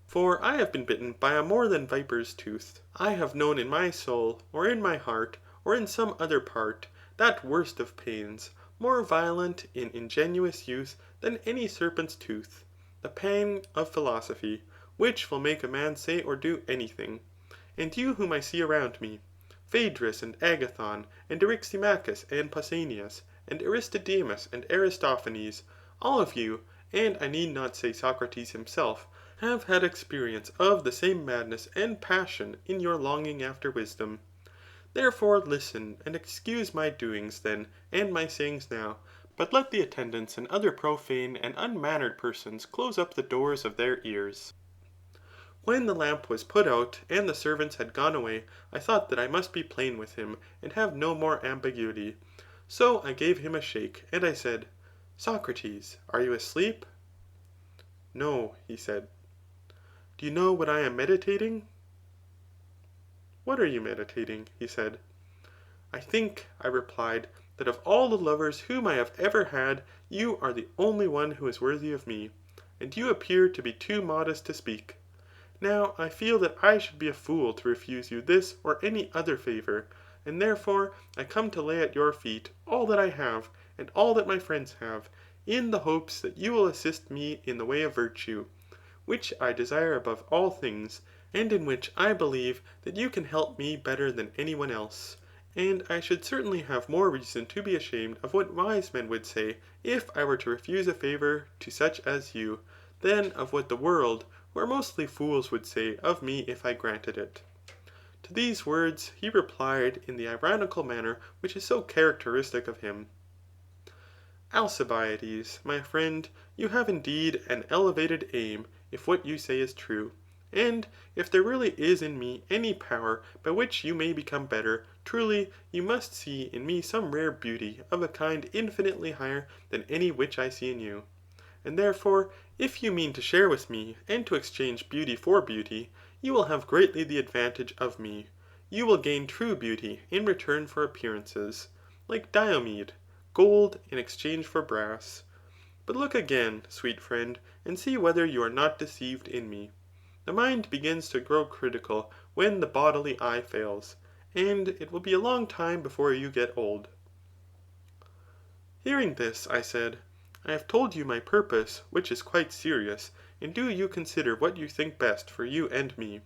For I have been bitten by a more than viper's tooth. I have known in my soul, or in my heart, or in some other part, that worst of pains, more violent in ingenuous youth than any serpent's tooth, the pang of philosophy, which will make a man say or do anything. And you whom I see around me, Phaedrus and Agathon, and Eryximachus and Pausanias, and Aristodemus and Aristophanes, all of you, and I need not say Socrates himself, have had experience of the same madness and passion in your longing after wisdom. Therefore listen, and excuse my doings then, and my sayings now, but let the attendants and other profane and unmannered persons close up the doors of their ears. When the lamp was put out, and the servants had gone away, I thought that I must be plain with him, and have no more ambiguity. So I gave him a shake, and I said, Socrates, are you asleep? No, he said. Do you know what I am meditating? What are you meditating? He said. I think, I replied, that of all the lovers whom I have ever had, you are the only one who is worthy of me, and you appear to be too modest to speak. Now I feel that I should be a fool to refuse you this or any other favour, and therefore I come to lay at your feet all that I have, and all that my friends have, in the hopes that you will assist me in the way of virtue, which I desire above all things, and in which I believe that you can help me better than any one else. And I should certainly have more reason to be ashamed of what wise men would say if I were to refuse a favour to such as you, than of what the world, who are mostly fools, would say of me if I granted it. To these words he replied in the ironical manner which is so characteristic of him. Alcibiades, my friend, you have indeed an elevated aim, if what you say is true. And if there really is in me any power by which you may become better, truly you must see in me some rare beauty of a kind infinitely higher than any which I see in you. And therefore, if you mean to share with me, and to exchange beauty for beauty, you will have greatly the advantage of me. You will gain true beauty in return for appearances, like Diomed, gold in exchange for brass. But look again, sweet friend, and see whether you are not deceived in me. The mind begins to grow critical when the bodily eye fails, and it will be a long time before you get old. Hearing this, I said, I have told you my purpose, which is quite serious, and do you consider what you think best for you and me.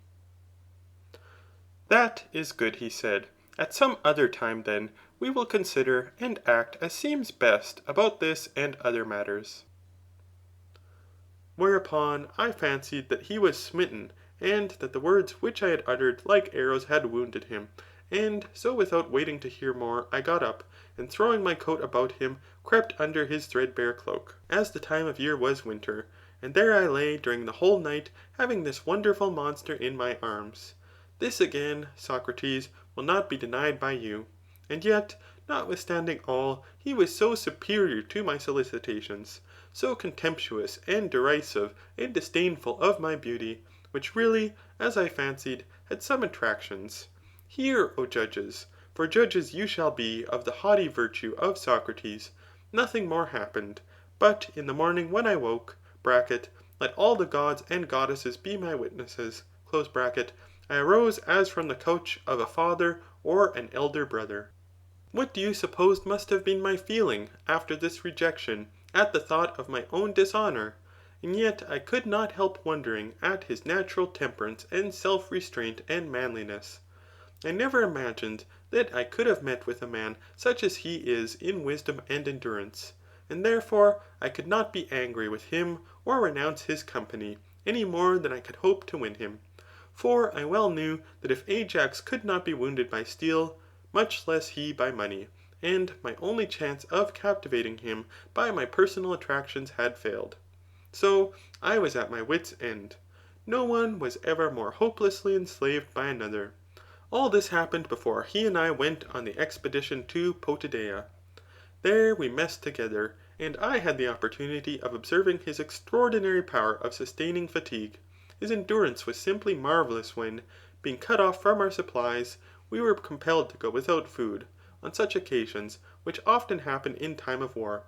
That is good, he said. At some other time, then, we will consider and act as seems best about this and other matters. Whereupon I fancied that he was smitten, and that the words which I had uttered like arrows had wounded him, and so without waiting to hear more, I got up, and throwing my coat about him, crept under his threadbare cloak, as the time of year was winter, and there I lay during the whole night, having this wonderful monster in my arms. This again, Socrates, will not be denied by you. And yet, notwithstanding all, he was so superior to my solicitations, so contemptuous and derisive and disdainful of my beauty, which really, as I fancied, had some attractions. Hear, O judges, for judges you shall be of the haughty virtue of Socrates. Nothing more happened, but in the morning when I woke, let all the gods and goddesses be my witnesses, I arose as from the couch of a father or an elder brother. What do you suppose must have been my feeling after this rejection, at the thought of my own dishonour? And yet I could not help wondering at his natural temperance and self-restraint and manliness. I never imagined that I could have met with a man such as he is in wisdom and endurance, and therefore I could not be angry with him or renounce his company, any more than I could hope to win him. For I well knew that if Ajax could not be wounded by steel, much less he by money, and my only chance of captivating him by my personal attractions had failed. So I was at my wit's end. No one was ever more hopelessly enslaved by another. All this happened before he and I went on the expedition to Potidæa. There we messed together, and I had the opportunity of observing his extraordinary power of sustaining fatigue. His endurance was simply marvellous when, being cut off from our supplies, we were compelled to go without food, on such occasions, which often happen in time of war.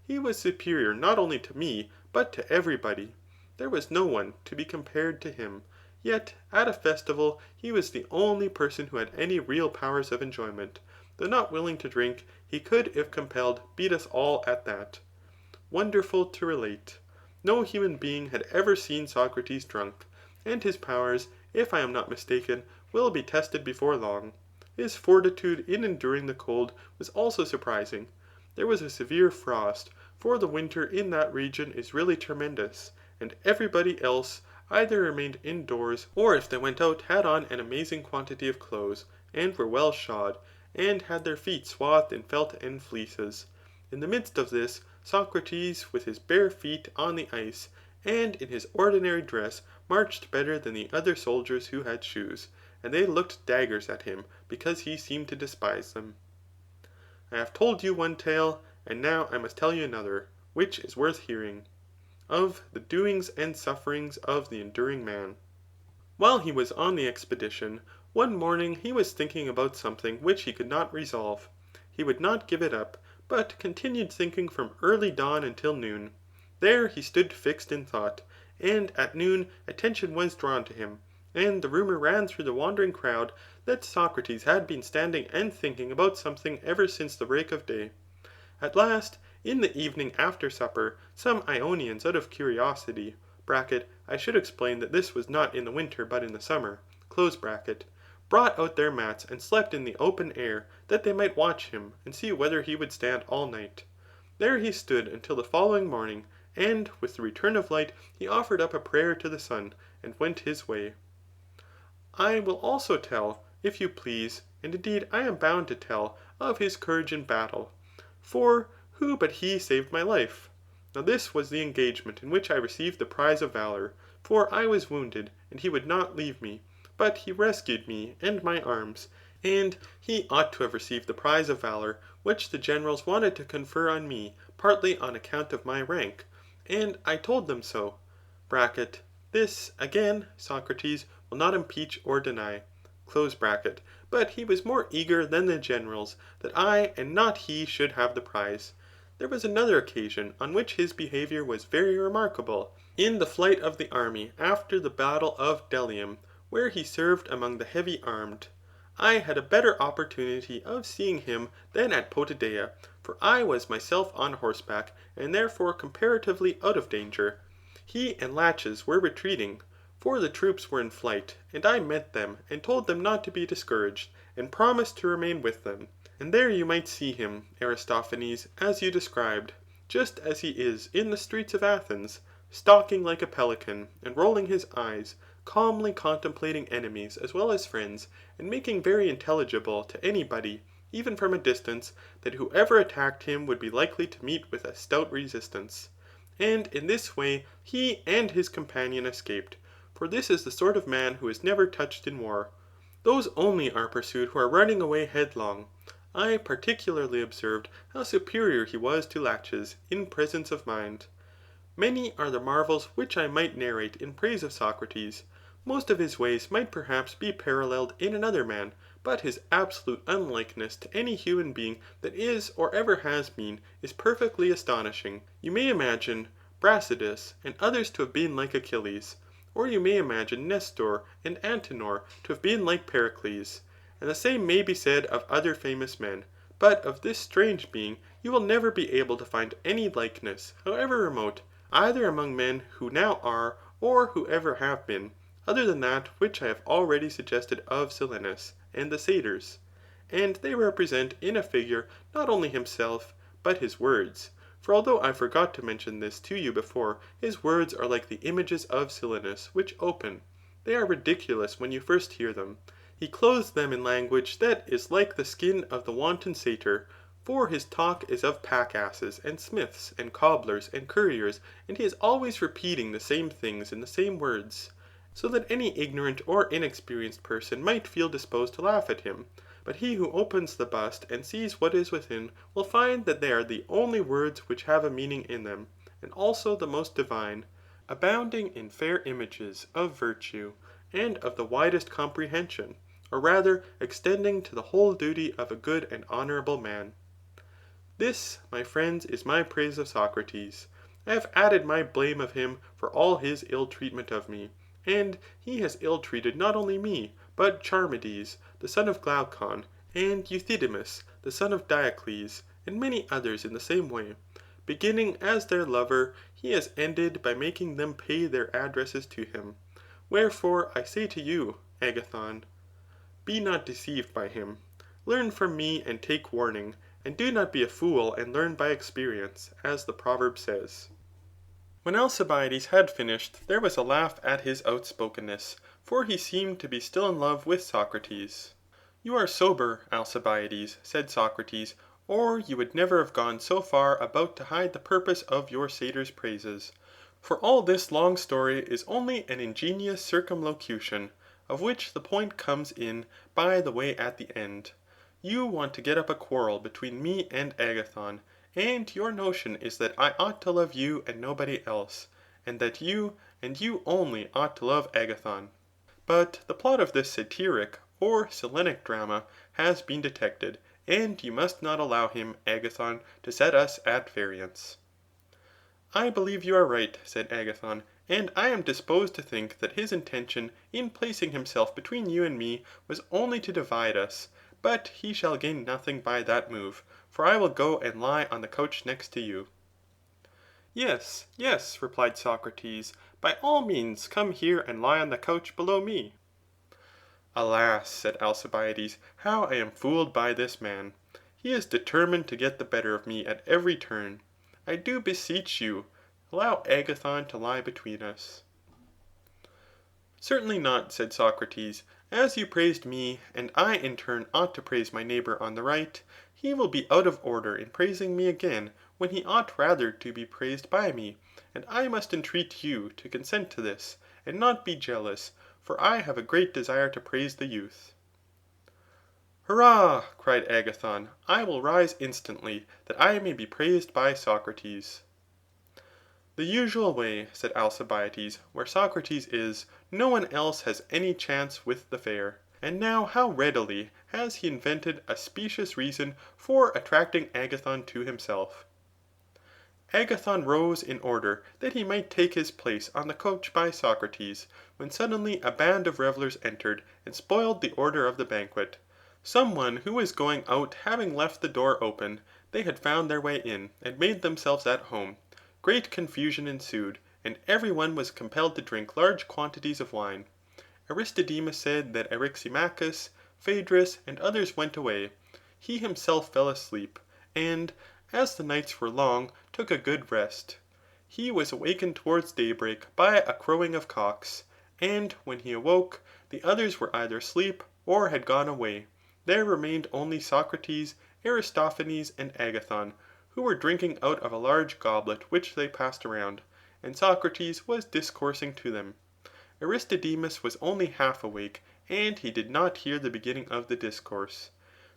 He was superior not only to me, but to everybody. there was no one to be compared to him. Yet at a festival he was the only person who had any real powers of enjoyment. Though not willing to drink, he could, if compelled, beat us all at that. Wonderful to relate, no human being had ever seen Socrates drunk, and his powers, if I am not mistaken, will be tested before long. His fortitude in enduring the cold was also surprising. There was a severe frost, for the winter in that region is really tremendous, and everybody else either remained indoors, or if they went out had on an amazing quantity of clothes, and were well shod, and had their feet swathed in felt and fleeces. In the midst of this, Socrates, with his bare feet on the ice, and in his ordinary dress, marched better than the other soldiers who had shoes, and they looked daggers at him, because he seemed to despise them. I have told you one tale, and now I must tell you another, which is worth hearing, of the doings and sufferings of the enduring man. While he was on the expedition, one morning he was thinking about something which he could not resolve. He would not give it up, but continued thinking from early dawn until noon. There he stood fixed in thought, and at noon attention was drawn to him, and the rumour ran through the wandering crowd that Socrates had been standing and thinking about something ever since the break of day. At last, in the evening after supper, some Ionians out of curiosity (I should explain that this was not in the winter but in the summer) brought out their mats and slept in the open air, that they might watch him, and see whether he would stand all night. There he stood until the following morning, and with the return of light he offered up a prayer to the sun, and went his way. I will also tell, if you please, and indeed I am bound to tell, of his courage in battle. For who but he saved my life? Now this was the engagement in which I received the prize of valour, for I was wounded, and he would not leave me, but he rescued me and my arms, and he ought to have received the prize of valour, which the generals wanted to confer on me, partly on account of my rank, and I told them so. This, again, Socrates will not impeach or deny. But he was more eager than the generals, that I and not he should have the prize. There was another occasion on which his behaviour was very remarkable, in the flight of the army after the battle of Delium, where he served among the heavy armed. I had a better opportunity of seeing him than at Potidæa, for I was myself on horseback, and therefore comparatively out of danger. He and Laches were retreating, for the troops were in flight, and I met them, and told them not to be discouraged, and promised to remain with them. And there you might see him, Aristophanes, as you described, just as he is in the streets of Athens, stalking like a pelican, and rolling his eyes, calmly contemplating enemies as well as friends, and making very intelligible to anybody, even from a distance, that whoever attacked him would be likely to meet with a stout resistance. And in this way he and his companion escaped, for this is the sort of man who is never touched in war. Those only are pursued who are running away headlong. I particularly observed how superior he was to Laches in presence of mind. Many are the marvels which I might narrate in praise of Socrates. Most of his ways might perhaps be paralleled in another man, but his absolute unlikeness to any human being that is or ever has been is perfectly astonishing. You may imagine Brasidas and others to have been like Achilles, or you may imagine Nestor and Antenor to have been like Pericles, and the same may be said of other famous men, but of this strange being you will never be able to find any likeness, however remote, either among men who now are, or who ever have been, other than that which I have already suggested of Silenus and the satyrs. And they represent in a figure not only himself, but his words. For although I forgot to mention this to you before, his words are like the images of Silenus, which open. They are ridiculous when you first hear them. He clothes them in language that is like the skin of the wanton satyr, for his talk is of pack-asses, and smiths, and cobblers, and couriers, and he is always repeating the same things in the same words, so that any ignorant or inexperienced person might feel disposed to laugh at him. But he who opens the bust and sees what is within will find that they are the only words which have a meaning in them, and also the most divine, abounding in fair images of virtue, and of the widest comprehension, or rather extending to the whole duty of a good and honourable man. This, my friends, is my praise of Socrates. I have added my blame of him for all his ill treatment of me. And he has ill treated not only me, but Charmides, the son of Glaucon, and Euthydemus, the son of Diocles, and many others in the same way. Beginning as their lover, he has ended by making them pay their addresses to him. Wherefore I say to you, Agathon, be not deceived by him. Learn from me and take warning, and do not be a fool and learn by experience, as the proverb says. When Alcibiades had finished, there was a laugh at his outspokenness, for he seemed to be still in love with Socrates. You are sober, Alcibiades, said Socrates, or you would never have gone so far about to hide the purpose of your satyr's praises. For all this long story is only an ingenious circumlocution, of which the point comes in by the way at the end. You want to get up a quarrel between me and Agathon, and your notion is that I ought to love you and nobody else, and that you, and you only, ought to love Agathon. But the plot of this satiric or Cyllenic drama has been detected, and you must not allow him, Agathon, to set us at variance. I believe you are right, said Agathon, and I am disposed to think that his intention in placing himself between you and me was only to divide us, but he shall gain nothing by that move, for I will go and lie on the couch next to you. Yes, yes, replied Socrates, by all means come here and lie on the couch below me. Alas, said Alcibiades, how I am fooled by this man. He is determined to get the better of me at every turn. I do beseech you, allow Agathon to lie between us. Certainly not, said Socrates. As you praised me, and I in turn ought to praise my neighbour on the right, he will be out of order in praising me again, when he ought rather to be praised by me, and I must entreat you to consent to this, and not be jealous, for I have a great desire to praise the youth. Hurrah, cried Agathon, I will rise instantly, that I may be praised by Socrates. The usual way, said Alcibiades, where Socrates is, no one else has any chance with the fair. And now how readily has he invented a specious reason for attracting Agathon to himself. Agathon rose in order that he might take his place on the couch by Socrates, when suddenly a band of revellers entered and spoiled the order of the banquet. Some one who was going out having left the door open, they had found their way in, and made themselves at home. Great confusion ensued, and every one was compelled to drink large quantities of wine. Aristodemus said that Eryximachus, Phaedrus, and others went away. He himself fell asleep, and, as the nights were long, took a good rest. He was awakened towards daybreak by a crowing of cocks, and when he awoke, the others were either asleep or had gone away. There remained only Socrates, Aristophanes, and Agathon, who were drinking out of a large goblet which they passed around, and Socrates was discoursing to them. Aristodemus was only half awake, and he did not hear the beginning of the discourse.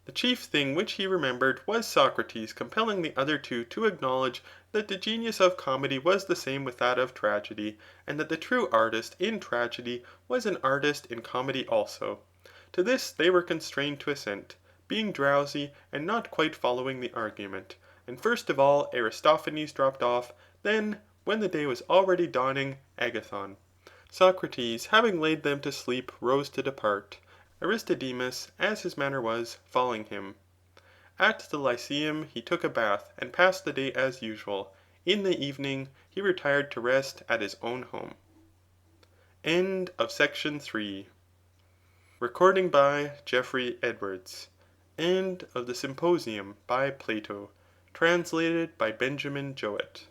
The chief thing which he remembered was Socrates compelling the other two to acknowledge that the genius of comedy was the same with that of tragedy, and that the true artist in tragedy was an artist in comedy also. To this they were constrained to assent, being drowsy and not quite following the argument. And first of all Aristophanes dropped off, then, when the day was already dawning, Agathon. Socrates, having laid them to sleep, rose to depart, Aristodemus, as his manner was, following him. At the Lyceum he took a bath, and passed the day as usual. In the evening he retired to rest at his own home. End of section 3. Recording by Geoffrey Edwards. End of the Symposium by Plato. Translated by Benjamin Jowett.